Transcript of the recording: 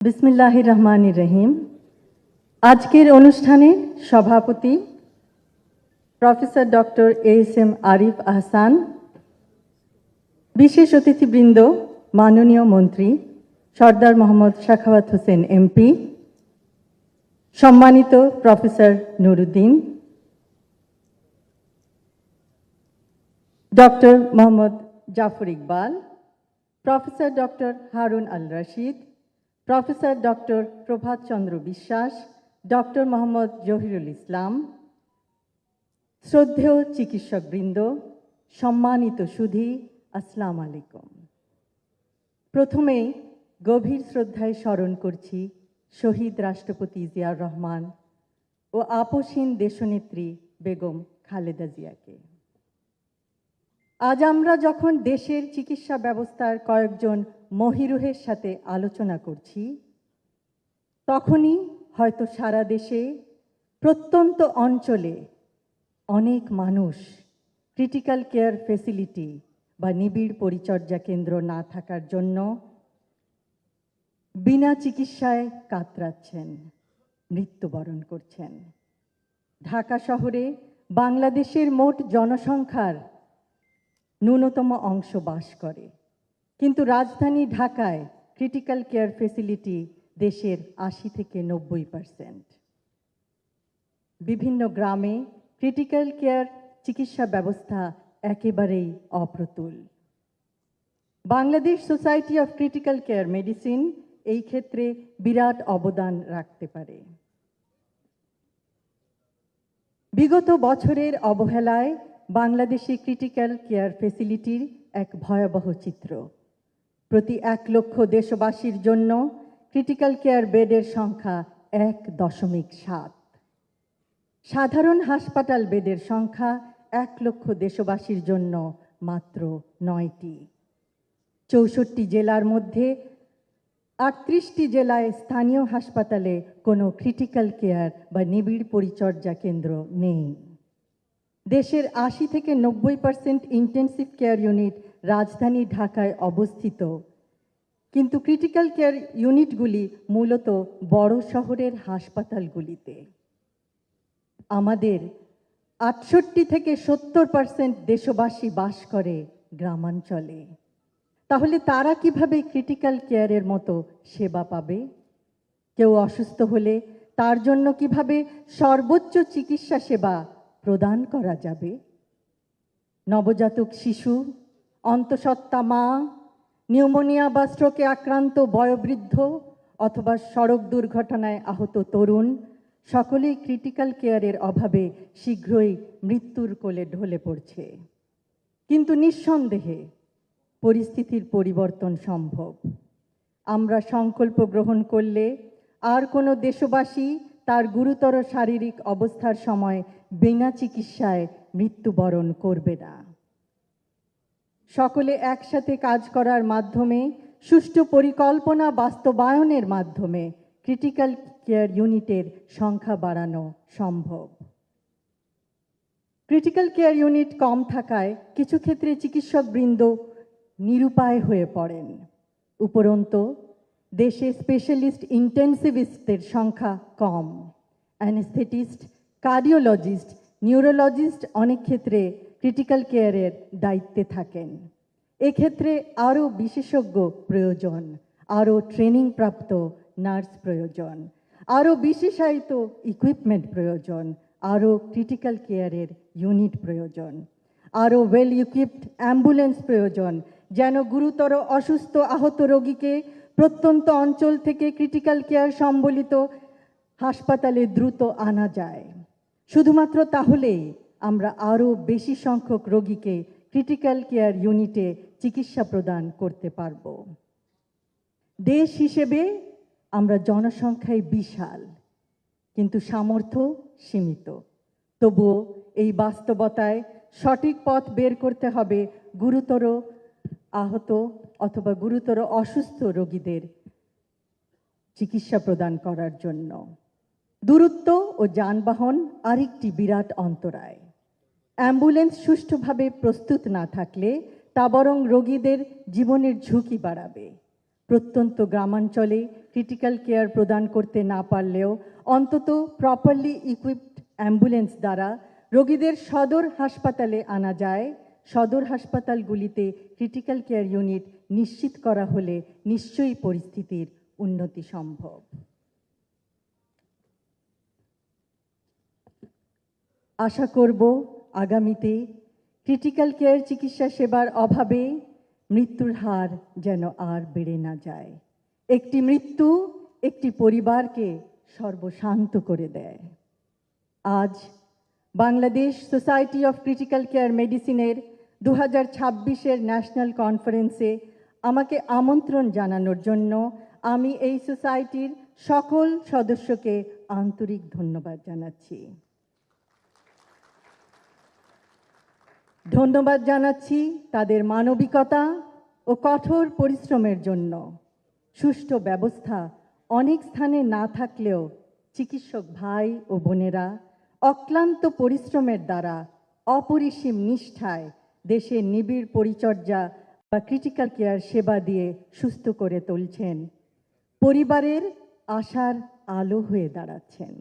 বিসমিল্লাহির রহমানির রহিম। আজকের অনুষ্ঠানে সভাপতি professor doctor S M. Arif Ahsan, বিশেষ অতিথিবৃন্দ, মাননীয় মন্ত্রী সর্দার মোহাম্মদ সাখাওয়াত হোসেন এমপি, সম্মানিত professor Nuruddin, doctor Mohammad Zafar Iqbal, professor doctor Harun Al Rashid, professor doctor Prabhat Chandra Biswas, doctor Mohammad Zahirul ইসলাম, শ্রদ্ধেয় চিকিৎসকবৃন্দ, সম্মানিত সুধী, আসসালামু আলাইকুম। প্রথমেই গভীর শ্রদ্ধায় স্মরণ করছি শহীদ রাষ্ট্রপতি জিয়াউর রহমান ও আপসহীন দেশনেত্রী বেগম খালেদা জিয়াকে। আজ আমরা যখন দেশের চিকিৎসা ব্যবস্থার কয়েকজন মহিরুহের সাথে আলোচনা করছি, তখনই হয়তো সারা দেশে প্রত্যন্ত অঞ্চলে অনেক মানুষ ক্রিটিক্যাল কেয়ার ফেসিলিটি বা নিবিড় পরিচর্যা কেন্দ্র না থাকার জন্য বিনা চিকিৎসায় কাতরাচ্ছেন, মৃত্যুবরণ করছেন। ঢাকা শহরে বাংলাদেশের মোট জনসংখ্যার ন্যূনতম অংশ বাস করে, কিন্তু রাজধানী ঢাকায় ক্রিটিক্যাল কেয়ার ফেসিলিটি দেশের ৮০ থেকে ৯০%। বিভিন্ন গ্রামে ক্রিটিক্যাল কেয়ার চিকিৎসা ব্যবস্থা একেবারেই অপ্রতুল। Bangladesh society of critical care medicine এই ক্ষেত্রে বিরাট অবদান রাখতে পারে। বিগত বছরের অবহেলায় বাংলাদেশি ক্রিটিক্যাল কেয়ার ফেসিলিটির এক ভয়াবহ চিত্র। প্রতি ১ লক্ষ দেশবাসীর জন্য ক্রিটিক্যাল কেয়ার বেডের সংখ্যা ১.৭। সাধারণ হাসপাতাল বেডের সংখ্যা ১ লক্ষ দেশবাসীর জন্য মাত্র ৯টি। ৬৪ জেলার মধ্যে ৩৮টি জেলায় স্থানীয় হাসপাতালে কোনো ক্রিটিক্যাল কেয়ার বা নিবিড় পরিচর্যা কেন্দ্র নেই। দেশের ৮০ থেকে ৯০% ইন্টেন্সিভ কেয়ার ইউনিট রাজধানী ঢাকায় অবস্থিত, কিন্তু ক্রিটিক্যাল কেয়ার ইউনিটগুলি মূলত বড় শহরের হাসপাতালগুলিতে। আমাদের ৬৮ থেকে ৭০% দেশবাসী বাস করে গ্রামাঞ্চলে। তাহলে তারা কিভাবে ক্রিটিক্যাল কেয়ারের মতো সেবা পাবে? কেউ অসুস্থ হলে তার জন্য কিভাবে সর্বোচ্চ চিকিৎসা সেবা প্রদান করা যাবে? নবজাতক শিশু, অন্তঃসত্ত্বা মা, নিউমোনিয়া বা স্ট্রোকে আক্রান্ত বয়োবৃদ্ধ অথবা সড়ক দুর্ঘটনায় আহত তরুণ সকলেই ক্রিটিক্যাল কেয়ারের অভাবে শীঘ্রই মৃত্যুর কোলে ঢলে পড়ছে। কিন্তু নিঃসন্দেহে পরিস্থিতির পরিবর্তন সম্ভব। আমরা সংকল্প গ্রহণ করলে আর কোনো দেশবাসী তার গুরুতর শারীরিক অবস্থার সময় বিনা চিকিৎসায় মৃত্যুবরণ করবে না। সকলে একসাথে কাজ করার মাধ্যমে, সুষ্ঠু পরিকল্পনা বাস্তবায়নের মাধ্যমে ক্রিটিক্যাল কেয়ার ইউনিটের সংখ্যা বাড়ানো সম্ভব। ক্রিটিক্যাল কেয়ার ইউনিট কম থাকায় কিছু ক্ষেত্রে চিকিৎসকবৃন্দ নিরুপায় হয়ে পড়েন। উপরন্তু দেশে স্পেশালিস্ট ইন্টেন্সিভিস্টদের সংখ্যা কম। অ্যানেস্থেটিস্ট, কার্ডিওলজিস্ট, নিউরোলজিস্ট অনেক ক্ষেত্রে ক্রিটিক্যাল কেয়ারের দায়িত্বে থাকেন। এক্ষেত্রে আরও বিশেষজ্ঞ প্রয়োজন, আরও ট্রেনিংপ্রাপ্ত নার্স প্রয়োজন, আরও বিশেষায়িত ইকুইপমেন্ট প্রয়োজন, আরও ক্রিটিক্যাল কেয়ারের ইউনিট প্রয়োজন, আরও ওয়েল ইকুইপড অ্যাম্বুলেন্স প্রয়োজন, যেন গুরুতর অসুস্থ আহত রোগীকে প্রত্যন্ত অঞ্চল থেকে ক্রিটিক্যাল কেয়ার সম্বলিত হাসপাতালে দ্রুত আনা যায়। শুধুমাত্র তাহলেই আমরা আরও বেশি সংখ্যক রোগীকে ক্রিটিক্যাল কেয়ার ইউনিটে চিকিৎসা প্রদান করতে পারব। দেশ হিসেবে আমরা জনসংখ্যায় বিশাল, কিন্তু সামর্থ্য সীমিত। তবুও এই বাস্তবতায় সঠিক পথ বের করতে হবে গুরুতর আহত অথবা গুরুতর অসুস্থ রোগীদের চিকিৎসা প্রদান করার জন্য। দূরত্ব ও যানবাহন আরেকটি বিরাট অন্তরায়। অ্যাম্বুলেন্স সুষ্ঠুভাবে প্রস্তুত না থাকলে তা বরং রোগীদের জীবনের ঝুঁকি বাড়াবে। প্রত্যন্ত গ্রামাঞ্চলে ক্রিটিক্যাল কেয়ার প্রদান করতে না পারলেও অন্তত প্রপারলি ইকুইপড অ্যাম্বুলেন্স দ্বারা রোগীদের সদর হাসপাতালে আনা যায়। সদর হাসপাতালগুলিতে ক্রিটিক্যাল কেয়ার ইউনিট নিশ্চিত করা হলে নিশ্চয়ই পরিস্থিতির উন্নতি সম্ভব। আশা করব আগামীতে ক্রিটিক্যাল কেয়ার চিকিৎসা সেবার অভাবে মৃত্যুর হার যেন আর বেড়ে না যায়। একটি মৃত্যু একটি পরিবারকে সর্বশান্ত করে দেয়। আজ Bangladesh society of critical care মেডিসিনের 2026-এর ন্যাশনাল কনফারেন্সে আমাকে আমন্ত্রণ জানানোর জন্য আমি এই সোসাইটির সকল সদস্যকে আন্তরিক ধন্যবাদ জানাচ্ছি। ধন্যবাদ জানাচ্ছি তাদের মানবিকতা ও কঠোর পরিশ্রমের জন্য। সুষ্ঠু ব্যবস্থা অনেক স্থানে না থাকলেও চিকিৎসক ভাই ও বোনেরা অক্লান্ত পরিশ্রমের দ্বারা অপরিসীম নিষ্ঠায় দেশের নিবিড় পরিচর্যা বা ক্রিটিক্যাল কেয়ার সেবা দিয়ে সুস্থ করে তুলছেন, পরিবারের আশার আলো হয়ে দাঁড়াচ্ছেন।